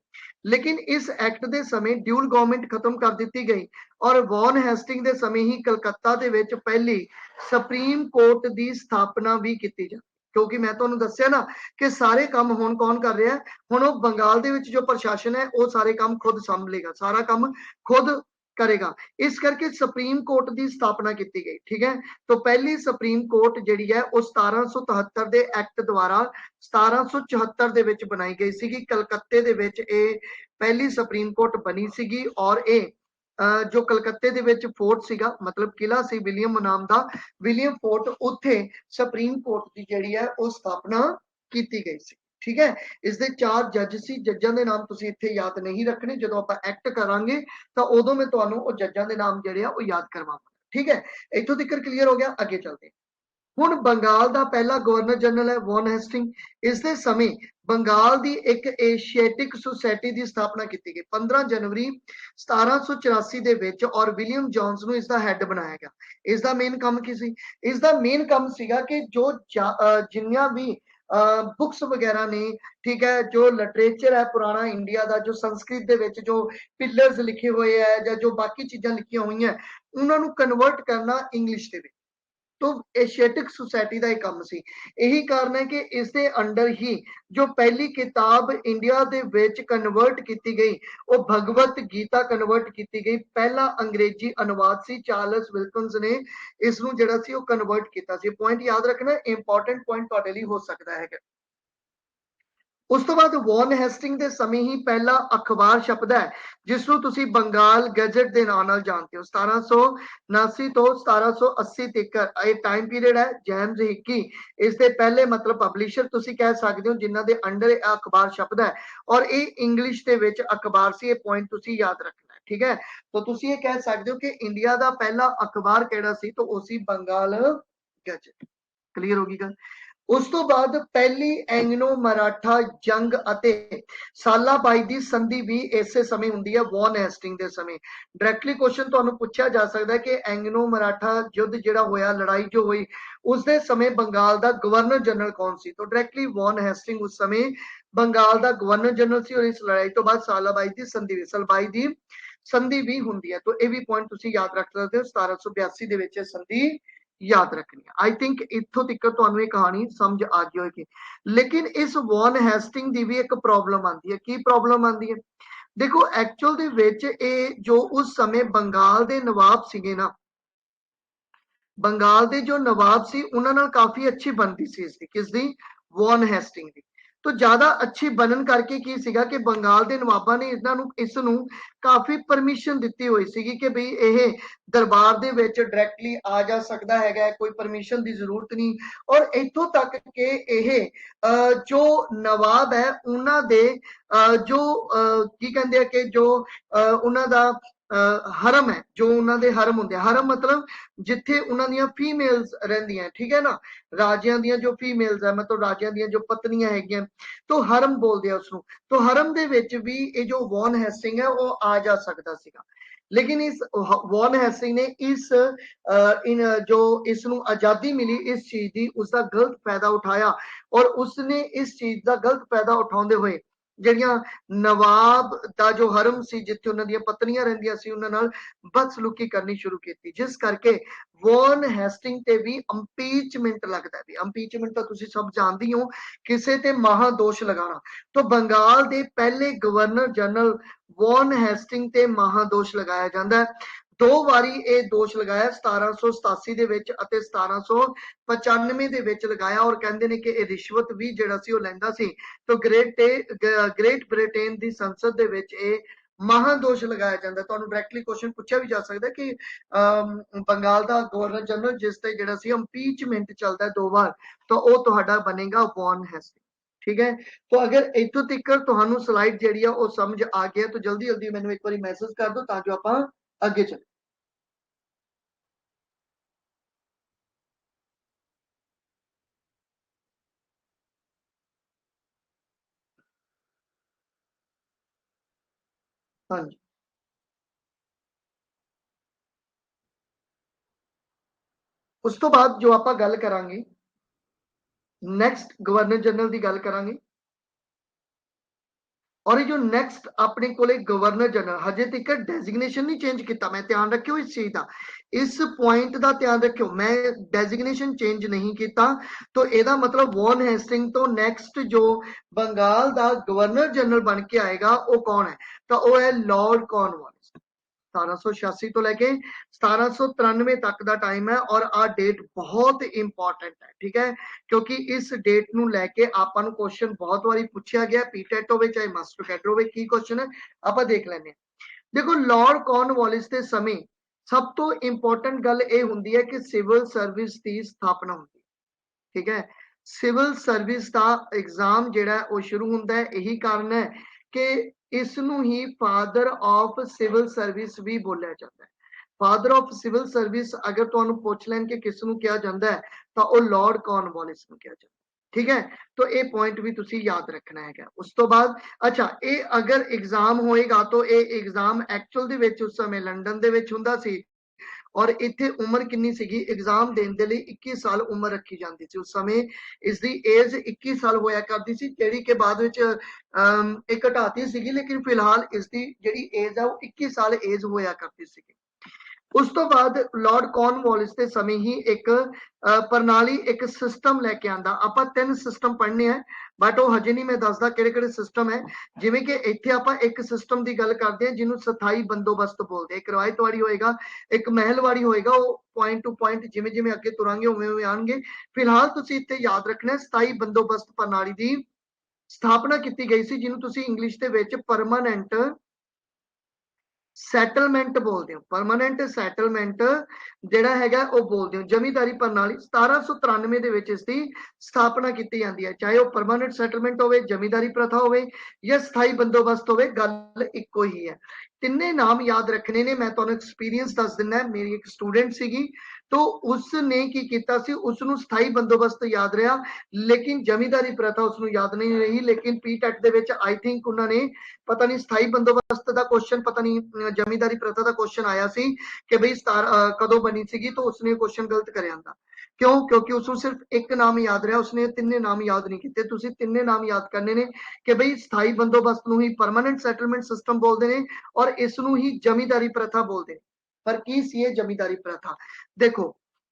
Speaker 1: लेकिन इस एक्ट के समय ड्यूल गवर्नमेंट खत्म कर दी गई और वॉन हेस्टिंग के समय ही कलकत्ता के विच पहली सुप्रीम कोर्ट की स्थापना भी की जाए। क्योंकि मैं तुहानू दस्सिया ना कि सारे काम हुण कौन कर रहा है, हुण वो बंगाल दे विच जो प्रशासन है वो सारे काम खुद संभलेगा, सारा काम खुद करेगा। इस करके सुप्रीम कोर्ट की स्थापना की गई, ठीक है। तो पहली सुप्रीम कोर्ट जिहड़ी है वो 1773 के एक्ट द्वारा 1774 ਦੇ ਵਿੱਚ बनाई गई सी। कलकत्ते ਦੇ ਵਿੱਚ ਇਹ पहली सुप्रीम कोर्ट बनी सी और ये जो कलकत्ते ਦੇ ਵਿੱਚ फोर्ट ਸੀਗਾ, मतलब किला सी विलियम नाम ਦਾ, विलियम फोर्ट, उत्थे सुप्रीम कोर्ट की जिहड़ी है वो स्थापना की गई सी, ठीक है। इसके 4 जज सी, जजां दे नाम तुसीं इत्थे याद नहीं रखने, जदों आपां एक्ट करांगे तां उदों मैं तुहानूं वो जजां दे नाम जिहड़े आ वो याद करवावांगा, ठीक है। इत्थों तक क्लीयर हो गया, आगे चलते हैं। ਹੁਣ ਬੰਗਾਲ ਦਾ ਪਹਿਲਾ ਗਵਰਨਰ ਜਨਰਲ ਹੈ ਵੌਨ ਹੈਸਟਿੰਗ। ਇਸ ਦੇ ਸਮੇਂ ਬੰਗਾਲ ਦੀ ਇੱਕ ਏਸ਼ੀਆਟਿਕ ਸੁਸਾਇਟੀ ਦੀ ਸਥਾਪਨਾ ਕੀਤੀ ਗਈ 15 ਜਨਵਰੀ 1784 ਦੇ ਵਿੱਚ ਔਰ ਵਿਲੀਅਮ ਜੌਨਸ ਨੂੰ ਇਸ ਦਾ ਹੈੱਡ ਬਣਾਇਆ ਗਿਆ। ਇਸ ਦਾ ਮੇਨ ਕੰਮ ਕੀ ਸੀ? ਇਸ ਦਾ ਮੇਨ ਕੰਮ ਸੀਗਾ ਕਿ ਜੋ ਜਿੰਨੀਆਂ ਵੀ बुक्स वगैरह ने, ठीक है, जो लिटरेचर है पुराना इंडिया का, जो संस्कृत दे विच जो पिलर्स लिखे हुए है या जो बाकी चीज़ां लिखियां हुई हैं उन्होंने कन्वर्ट करना इंग्लिश दे विच। तो एशियाटिक सोसाइटी का एक काम सी। यही कारण है कि इसके अंडर ही जो पहली किताब इंडिया दे विच कन्वर्ट की गई वो भगवत गीता कन्वर्ट की गई। पहला अंग्रेजी अनुवाद सी, चार्ल्स विल्किंस ने इसनूं जिहड़ा सी वो कन्वर्ट किया सी। पॉइंट याद रखना, इंपॉर्टेंट पॉइंट तुहाडे लई हो सकता है। उस तो बाद वॉन हेस्टिंग के समय ही पहला अखबार छपदा है जिसनूं तुसीं बंगाल गैजेट के नाम नाल जानते हो। 1779 तो 1780 तक ये टाइम पीरियड है। जेम्स हिक्की इसके पहले मतलब पब्लिशर तुसीं कह सकते हो जिन्हां दे अंडर अखबार छपदा है और ये इंग्लिश के विच अखबार से। पॉइंट तुसीं याद रखना है, ठीक है। तो तुसीं ये कह सकते हो कि इंडिया का पहला अखबार किहड़ा सी, तो वो सी बंगाल गैजेट। क्लीयर होगी गल। उस तो बाद पहली एंग्लो मराठा जंग अते सालाबाई दी संधि भी इसे समय हुंदी है वॉन हेस्टिंग दे समय। डायरेक्टली क्वेश्चन तुहानू पूछा जा सकता है कि एंग्लो मराठा युद्ध जिहड़ा होया, लड़ाई जो हुई, उस दे समय बंगाल दा गवर्नर जनरल कौन सी? तो डायरेक्टली वॉन हेस्टिंग उस समय बंगाल दा गवर्नर जनरल सी और इस लड़ाई तो बाद सालाबाई दी संधि, सलबाई दी संधि भी हुंदी है। तो ये भी पॉइंट तुसीं याद रख सकते हो। 1782 दे विच संधि याद रखनी है। आई थिंक इत्थों तक तुहानू कहानी समझ आ गई होगी। लेकिन इस वॉन हेस्टिंग की भी एक प्रॉब्लम आती है। की प्रॉब्लम आती है? देखो एक्चुअल दे विच जो उस समय बंगाल के नवाब सीगे ना, बंगाल के जो नवाब सी उन्हां नाल काफी अच्छी बनती सी इसकी, किसदी? वॉन हेस्टिंग दी। तो ज्यादा अच्छी बनन करके की सीगा कि बंगाल के नवाबा ने इसनूं काफी परमिशन दी हुई सी कि भाई यह दरबार दे विच डायरेक्टली आ जा सकता है, कोई परमिशन की जरूरत नहीं। और इथों तक के यह जो नवाब है उन्हां दे जो की कहंदे आ कि जो उन्हां दा हरम है, जो उन्होंने हरम होंगे, हरम मतलब जिथे उन्होंने फीमेल्स रहिंदियां, ठीक है ना, राजियां दियां जो फीमेल्स है, मतलब राजियां दियां जो पत्नियां हैगियां, तो हरम बोलते हैं उसनूं। तो हरम दे विच भी ये जो वॉन हेस्टिंग है वो आ जा सकता सीगा। लेकिन इस वॉन हेस्टिंग ने इस इन जो इसनूं आजादी मिली इस चीज की, उसका गलत फायदा उठाया और उसने इस चीज का गलत फायदा उठाते हुए ਜਿਹੜੀਆਂ नवाब का जो हरम सी जिथे उन्हां दीयां पत्नियां रहिंदियां सी उन्हां नाल बदसलूकी करनी शुरू की, जिस करके वॉन हेस्टिंग ते भी इंपीचमेंट लगता है। इंपीचमेंट तो तुसीं सब जानते हो, किसी ते महादोष लगाना। तो बंगाल के पहले गवर्नर जनरल वॉन हेस्टिंग ते महादोष लगाया जाता है। दो वारी ये दोष लगाया 1787 ਦੇ ਵਿੱਚ ਅਤੇ 1795 ਦੇ ਵਿੱਚ ਲਗਾਇਆ ਔਰ ਕਹਿੰਦੇ ਨੇ ਕਿ ਇਹ ਰਿਸ਼ਵਤ ਵੀ ਜਿਹੜਾ ਸੀ ਉਹ ਲੈਂਦਾ ਸੀ। तो ग्रेट ब्रिटेन ਦੀ ਸੰਸਦ ਦੇ ਵਿੱਚ ਇਹ महादोष लगाया जाता है। ਤੁਹਾਨੂੰ डायरेक्टली क्वेश्चन पूछा भी जा सकता है कि बंगाल का गवर्नर जनरल जिस ते ਜਿਹੜਾ ਸੀ इंपीचमेंट चलता है 2 बार तो ਉਹ ਤੁਹਾਡਾ बनेगा वॉन हेस्टिंग्स। ठीक है, तो अगर इतों तक ਤੁਹਾਨੂੰ स्लाइड ਜਿਹੜੀ ਆ ਉਹ समझ आ गया तो जल्दी जल्दी ਮੈਨੂੰ एक बार मैसेज कर दो ਤਾਂ ਜੋ ਆਪਾਂ ਅੱਗੇ ਚੱਲ। हाँ जी, उस तो बाद जो आप गल करांगे नैक्सट गवर्नर जनरल की गल करांगे और ये जो नैक्सट अपने को गवर्नर जनरल हजे तक डेजिग्नेशन नहीं चेंज किया। मैं ध्यान रखियो इस चीज का, इस पॉइंट का ध्यान रखियो, मैं डेजिग्नेशन चेंज नहीं किया। तो यदा मतलब वॉन हेस्टिंग तो नैक्सट जो बंगाल का गवर्नर जनरल बन के आएगा वो कौन है, तो वह है लॉर्ड कॉर्नवालिस। 1786 तो लेके 1793 तक का टाइम है और आ डेट बहुत इंपॉर्टेंट है। ठीक है, क्योंकि इस डेट नू लेके आपां नू क्वेश्चन बहुत बारी पूछा गया, पीटेट होवे चाहे मास्टर कैडर होवे, की क्वेश्चन है आपां देख लेने। देखो लॉर्ड कॉर्नवालिस के समय सब तो इंपॉर्टेंट गल ये हुंदी है कि सिविल सर्विस की स्थापना होंदी। ठीक है, सिविल सर्विस का एग्जाम जिहड़ा है वो शुरू होंदा है। यही कारण है कि इसनू ही फादर ऑफ सिविल सर्विस भी बोलिया जाता है। फादर ऑफ सिविल सर्विस अगर तुहानू पूछ लैन कि किसनू कहा जाता है तो वो लॉर्ड कॉर्नवालिस नू कहा जाता है। ठीक है, तो ये पॉइंट भी तुसी याद रखना है। उस तो बाद अच्छा ये अगर एग्जाम होएगा तो ये एग्जाम एक्चुअल दे विच उस समय लंडन दे विच हुंदा सी और इत्थे उम्र कितनी सीगी एग्जाम देने के लिए 21 साल उम्र रखी जाती थी। उस समय इसकी एज 21 साल होया करती सी, जेड़ी के बाद विच एक घटाती सीगी, लेकिन फिलहाल इसकी जेड़ी एज है वो 21 साल एज होया करती सीगी। उस तो बाद लॉर्ड कॉर्नवालिस के समय ही एक प्रणाली एक सिस्टम लेके आंदा। आपां 3 सिस्टम पढ़ने हैं बट वो हजे नहीं मैं दसदा किहड़े-किहड़े सिस्टम है। जिवें कि इत्थे आपां एक सिस्टम की गल करते हैं जिन्हों स्थाई बंदोबस्त बोलते हैं। एक रवायतवाड़ी होएगा, एक महलवाड़ी होएगा, वो पॉइंट टू पॉइंट जिवें जिवें अगे तुरांगे उवें उवें आउणगे। फिलहाल तुसीं इत्थे याद रखना है स्थाई बंदोबस्त प्रणाली की स्थापना की गई सी, जिन्हों तुसीं इंग्लिश दे विच परमानेंट सैटलमेंट बोलते हो। परमानेंट सैटलमेंट जिहड़ा हैगा वो बोलते हो। जमींदारी प्रणाली 1793 ਦੇ ਵਿੱਚ ਇਸ ਦੀ ਸਥਾਪਨਾ ਕੀਤੀ ਜਾਂਦੀ ਹੈ। ਚਾਹੇ ਉਹ परमानेंट सैटलमेंट होवे, जमींदारी प्रथा होवे या स्थाई बंदोबस्त होवे, गल इक्को ही है। तिन्ने नाम याद रखने ने। मैं तुहानू एक्सपीरियंस दस दिना। मेरी एक स्टूडेंट सीगी तो उसने की कीता सी, उसनू स्थाई बंदोबस्त याद रहा लेकिन जमींदारी प्रथा उसनू याद नहीं रही। लेकिन PTET they which I think उन्होंने पता नहीं स्थाई बंदोबस्त का क्वेश्चन, पता नहीं जमींदारी प्रथा का क्वेश्चन आया सी कि भाई कदों बनी सी, तो उसने क्वेश्चन गलत कर आंदा। क्यों? क्योंकि उसको सिर्फ एक नाम याद रहा, उसने तिन्ने नाम याद नहीं किए। तुसीं तिन्ने नाम याद करने ने कि भाई स्थाई बंदोबस्त नूं ही परमानेंट सैटलमेंट सिस्टम बोलते हैं और इसनूं ही जमींदारी प्रथा बोलते हैं। पर की सी ये जमींदारी प्रथा? देखो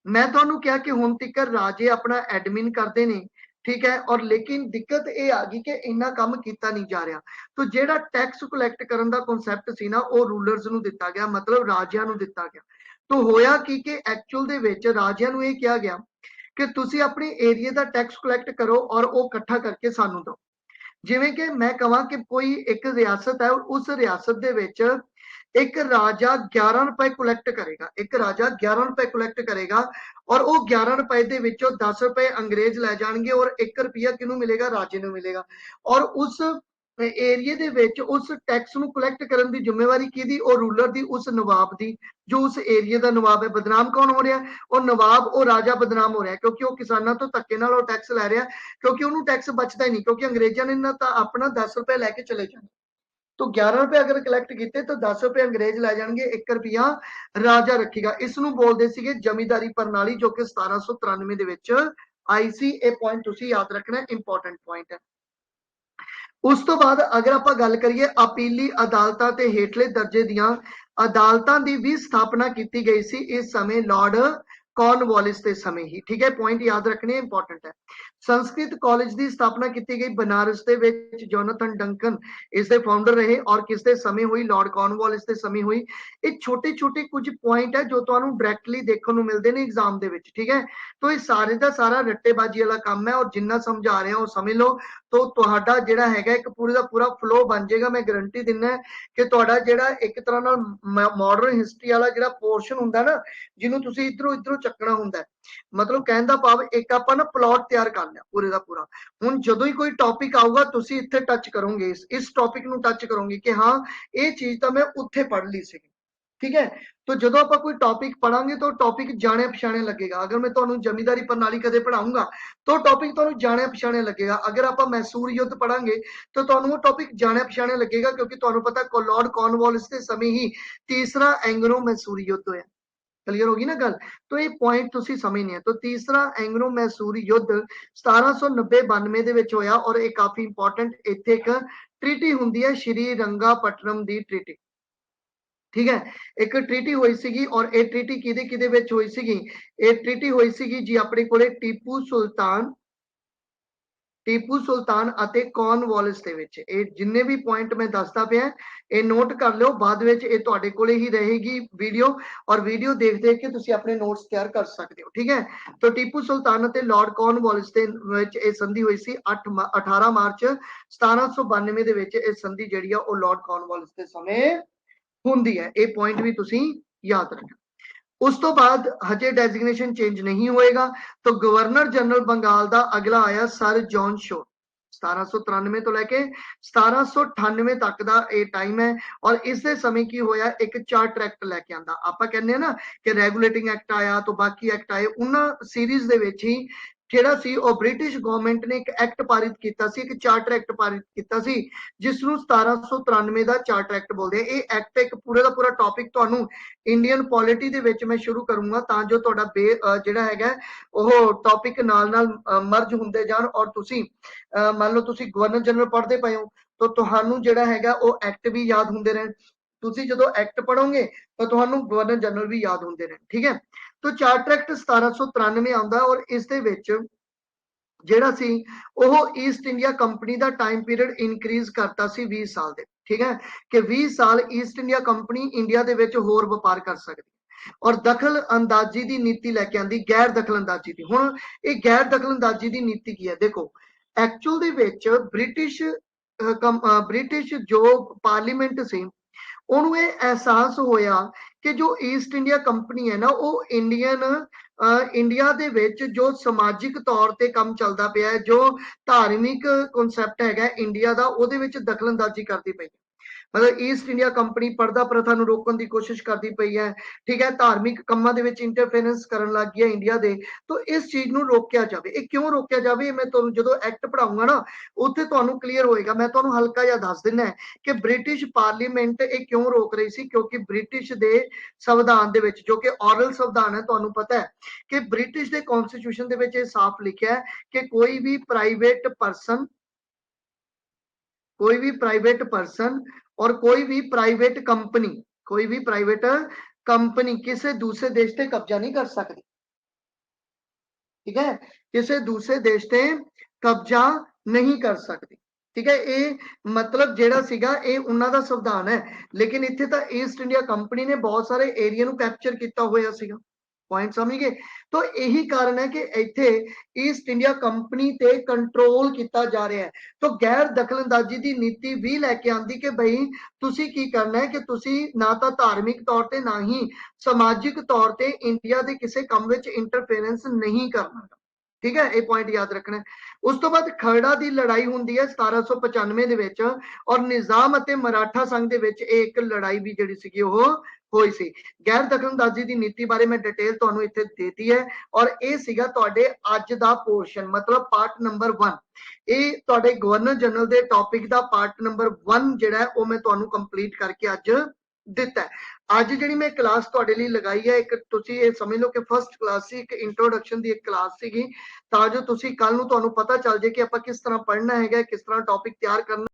Speaker 1: मैं तुहानू क्या कि हुण तक राजे अपना एडमिन करते हैं, ठीक है, और लेकिन दिक्कत ये आ गई कि इन्ना काम किया नहीं जा रहा। तो जेड़ा टैक्स कलैक्ट करने का कॉन्सैप्ट सी ना वो रूलर्स नूं दिता गया, मतलब राजियां नूं दिता गया। तो होया कि एक्चुअल दे विच राजियां नूं ये कहा गया कि तुसीं अपने एरिए का टैक्स कलैक्ट करो और वो इकट्ठा करके सानू दो। जिवें कि मैं कहां कि कोई एक रियासत है, उस रियासत दे विच एक राजा 11 रुपए कलैक्ट करेगा, एक राजा 11 रुपए कलैक्ट करेगा और वो 11 रुपए दे विचों 10 रुपए अंग्रेज लै जाणगे और 1 रुपया किनू मिलेगा? राजे नू मिलेगा। और उस एरिए दे विच उस टैक्स नू कलैक्ट करन दी जिम्मेवारी किहदी? ओ रूलर दी, उस नवाब दी, जो उस एरिए दा नवाब है। बदनाम कौन हो रहा है? और नवाब और राजा बदनाम हो रहा है, क्योंकि वो किसानों तो धक्के नाल वो टैक्स लै रहा है, क्योंकि उन्होंने टैक्स बचता ही नहीं, क्योंकि अंग्रेजों ने ना अपना 10 रुपए लैके चले जाने। तो 11 रुपए अगर कलैक्ट किए तो 10 रुपए अंग्रेज लै जाएंगे, 1 रुपया राजा रखेगा। इसनू बोलते सीगे जमींदारी प्रणाली, जो कि 1793 दे विच आई सी। ये पॉइंट तुसीं याद रखना, इंपॉर्टेंट पॉइंट है। उस तो बाद अगर आप गल करिए अपीली अदालतां ते हेठले दर्जे दियां अदालतां दी भी स्थापना की गई सी इस समय लॉर्ड कॉर्नवालिस के समय ही, ठीक है, पॉइंट याद रखने इंपॉर्टेंट है। संस्कृत कॉलेज की स्थापना की गई बनारस के विच जोनाथन डंकन इसके फाउंडर रहे और किसके समय हुई, लॉर्ड कॉर्नवालिस के समय हुई। ये छोटे छोटे कुछ पॉइंट है जो तुहानू डायरैक्टली देखने को मिलते हैं एग्जाम के विच, ठीक है। तो ये सारे का सारा रट्टेबाजी वाला काम है और जिन्ना समझा रहे हो समझ लो तो तुहाडा जिहड़ा हैगा एक पूरे का पूरा फ्लो बन जाएगा। मैं गारंटी दिना कि तुहाडा जिहड़ा एक तरह नाल मॉडर्न हिस्ट्री वाला जिहड़ा पोर्शन हुंदा ना जिन्हों तुसी इधरों इधरों चकना हुंदा है, मतलब कहने का भाव एक आपां ना प्लॉट तैयार कर लिया पूरे का पूरा। हुण जदों ही कोई टॉपिक आऊगा तुसी इत्थे टच करोगे, इस टॉपिक नूं टच करोगे कि हाँ ये चीज तो मैं उत्थे पढ़ ली सी, ठीक है। तो जो आप कोई टॉपिक पढ़ांगे तो टॉपिक जाने पछाने लगेगा। अगर मैं तुहानू जमींदारी प्रणाली कदे पढ़ाऊंगा तो टॉपिक तुहानू जाने पछाने लगेगा। अगर आप मैसूर युद्ध पढ़ांगे तो तुहानू वो टॉपिक जाने पछाने लगेगा, क्योंकि तुहानू पता लॉर्ड कॉर्नवालिस के समय ही तीसरा एंग्लो मैसूरी युद्ध होया। क्लियर होगी ना गल। तो ये पॉइंट तुसी समझने है। तो तीसरा एंग्लो मैसूरी युद्ध 1790-92 ਦੇ ਵਿੱਚ ਹੋਇਆ और ये काफी इंपॉर्टेंट इत्थे एक ट्रीटी हुंदी है श्री रंगापट्टनम दी ट्रीटी, ठीक है। एक ट्रीटी हुई सीगी और ये ट्रीटी किदे किदे विच हुई सीगी, ये ट्रीटी हुई सीगी जी अपने कोले टीपू सुल्तान अते कॉर्नवालिस दे विच। ये जिन्ने भी पॉइंट मैं दसदा पिया ये नोट कर लो, बाद विच ये तुहाडे कोले ही रहेगी वीडियो और वीडियो देख देख के तुसी अपने नोट्स तैयार कर सकते हो, ठीक है। तो टीपू सुल्तान अते लॉर्ड कॉर्नवालिस दे विच ये संधि हुई सी 18 मार्च 1792 दे विच। ये संधि जिहड़ी आ ओ लॉर्ड कॉर्नवालिस दे समय हुंदी है। ये पॉइंट भी तुसी याद रखना। उस तो बाद हजे डेजिग्नेशन चेंज नहीं होएगा। तो गवर्नर जनरल बंगाल का अगला आया सर जॉन शोर 1793 तो लैके 1798 तक का ये टाइम है। और इस समय की होया एक चार्टर एक्ट लैके आंदा। आपां कहने ना कि रेगुलेटिंग एक्ट आया तो बाकी एक्ट आए, उन्हां सीरीज दे विच ही ਜਿਹੜਾ ਸੀ ਉਹ ਬ੍ਰਿਟਿਸ਼ ਗਵਰਨਮੈਂਟ ਨੇ ਇੱਕ ਐਕਟ ਪਾਰਿਤ ਕੀਤਾ ਸੀ, ਇੱਕ ਚਾਰਟਰ ਐਕਟ ਪਾਰਿਤ ਕੀਤਾ ਸੀ ਜਿਸ ਨੂੰ 1793 ਦਾ ਚਾਰਟਰ ਐਕਟ ਬੋਲਦੇ ਆ। ਇਹ ਐਕਟ ਇੱਕ ਪੂਰੇ ਦਾ ਪੂਰਾ ਟੌਪਿਕ ਤੁਹਾਨੂੰ ਇੰਡੀਅਨ ਪੋਲਿਟੀ ਦੇ ਵਿੱਚ ਮੈਂ ਸ਼ੁਰੂ ਕਰੂੰਗਾ ਤਾਂ ਜੋ ਤੁਹਾਡਾ ਜਿਹੜਾ ਹੈਗਾ ਉਹ ਟੌਪਿਕ ਨਾਲ ਨਾਲ ਮਰਜ ਹੁੰਦੇ ਜਾਣ ਔਰ ਤੁਸੀਂ ਮੰਨ ਲਓ ਤੁਸੀਂ ਗਵਰਨਰ ਜਨਰਲ ਪੜ੍ਹਦੇ ਪਏ ਹੋ ਤਾਂ ਤੁਹਾਨੂੰ ਜਿਹੜਾ ਹੈਗਾ ਉਹ ਐਕਟ ਵੀ ਯਾਦ ਹੁੰਦੇ ਰਹਿਣ। ਤੁਸੀਂ ਜਦੋਂ ਐਕਟ ਪੜੋਗੇ ਤਾਂ ਤੁਹਾਨੂੰ ਗਵਰਨਰ ਜਨਰਲ ਵੀ ਯਾਦ ਹੁੰਦੇ ਰਹਿਣ, ਠੀਕ ਹੈ। तो चार्टर एक्ट 1793 आंदा और इस दे विच ਜਿਹੜਾ ਸੀ ਉਹ ईस्ट इंडिया कंपनी का टाइम पीरियड इनक्रीज करता सी 20 साल दे, ठीक है, कि 20 साल ईस्ट इंडिया कंपनी इंडिया दे विच होर व्यापार कर सकती और दखल अंदाजी की नीति लैके आंदी, गैर दखल अंदाजी की। हुण ये गैर दखल अंदाजी की नीति की है, देखो एक्चुअल दे विच ब्रिटिश जो पार्लीमेंट सी ਉਹਨੂੰ ਇਹ ਅਹਿਸਾਸ ਹੋਇਆ ਕਿ ਜੋ ਈਸਟ ਇੰਡੀਆ ਕੰਪਨੀ ਹੈ ਨਾ ਉਹ ਇੰਡੀਆ ਦੇ ਵਿੱਚ ਜੋ ਸਮਾਜਿਕ ਤੌਰ ਤੇ ਕੰਮ ਚੱਲਦਾ ਪਿਆ ਹੈ, ਜੋ ਧਾਰਮਿਕ ਕਨਸੈਪਟ ਹੈਗਾ ਇੰਡੀਆ ਦਾ ਉਹਦੇ ਵਿੱਚ ਦਖਲਅੰਦਾਜ਼ੀ ਕਰਦੀ ਪਈ ਹੈ। मतलब ईस्ट इंडिया कंपनी पर्दा प्रथा ਨੂੰ ਰੋਕਣ ਦੀ ਕੋਸ਼ਿਸ਼ ਕਰਦੀ ਪਈ ਹੈ, ਠੀਕ ਹੈ, ਧਾਰਮਿਕ ਕੰਮਾਂ ਦੇ ਵਿੱਚ ਇੰਟਰਫੇਰੈਂਸ ਕਰਨ ਲੱਗ ਗਈ ਹੈ ਇੰਡੀਆ ਦੇ। तो इस चीज ਨੂੰ ਰੋਕਿਆ ਜਾਵੇ। ਇਹ ਕਿਉਂ ਰੋਕਿਆ ਜਾਵੇ ਮੈਂ ਤੁਹਾਨੂੰ ਜਦੋਂ ਐਕਟ ਪੜਾਉਂਗਾ ਨਾ ਉੱਥੇ ਤੁਹਾਨੂੰ ਕਲੀਅਰ ਹੋਏਗਾ। ਮੈਂ ਤੁਹਾਨੂੰ ਹਲਕਾ ਜਿਹਾ ਦੱਸ ਦਿੰਦਾ ਕਿ ਬ੍ਰਿਟਿਸ਼ ਪਾਰਲੀਮੈਂਟ ਇਹ ਕਿਉਂ ਰੋਕ ਰਹੀ ਸੀ, ਕਿਉਂਕਿ ਬ੍ਰਿਟਿਸ਼ ਦੇ ਸੰਵਿਧਾਨ ਦੇ ਵਿੱਚ ਜੋ ਕਿ ਔਰਲ ਸੰਵਿਧਾਨ ਹੈ ਤੁਹਾਨੂੰ ਪਤਾ ਹੈ ਕਿ ਬ੍ਰਿਟਿਸ਼ ਦੇ ਕਨਸਟੀਟਿਊਸ਼ਨ ਦੇ ਵਿੱਚ ਇਹ ਸਾਫ਼ ਲਿਖਿਆ ਹੈ ਕਿ ਕੋਈ ਵੀ ਪ੍ਰਾਈਵੇਟ पर्सन और कोई भी प्राइवेट कंपनी किसी दूसरे देश पे कब्जा नहीं कर सकती, ठीक है, किसी दूसरे देश पे कब्जा नहीं कर सकती, ठीक है। ये मतलब जेड़ा सीगा ये उन्हां दा संविधान है, लेकिन इत्थे तां ईस्ट इंडिया कंपनी ने बहुत सारे एरिया नूं कैप्चर किया होया सीगा। पॉइंट समझ गए। तो यही कारण है कि इत्थे ईस्ट इंडिया कंपनी ते कंट्रोल किया जा रहा है। तो गैर दखलअंदाजी की नीति भी लैके आंदी कि भाई तुसी की करना है कि तुसी ना तो धार्मिक तौर ते ना ही समाजिक तौर ते इंडिया के किसी काम विच इंटरफेरेंस नहीं करना, ठीक है। ये पॉइंट याद रखना है। उस तो बाद खरड़ा की लड़ाई होंदी है 1795 दे विच और निजाम अते मराठा संघ दे विच एक लड़ाई भी जिहड़ी सीगी ओह होई सी। गैर दखलअंदाजी की नीति बारे मैं डिटेल तुहानू इत्थे देती है और ये सीगा तुहाडे अज दा पोर्शन, मतलब पार्ट नंबर 1। ये तुहाडे गवर्नर जनरल दे टॉपिक दा पार्ट नंबर 1 जिहड़ा है ओह मैं तुहानू कंप्लीट करके अज दिता है। अज जिहड़ी मैं क्लास तुहाडे लई लगाई है एक तुसी ये समझ लो कि फर्स्ट क्लास सी, एक इंट्रोडक्शन दी एक क्लास सीगी तां जो तुसी कल नू तुहानू पता चल जाए कि आपां किस तरह पढ़ना है, किस तरह टॉपिक तैयार करना।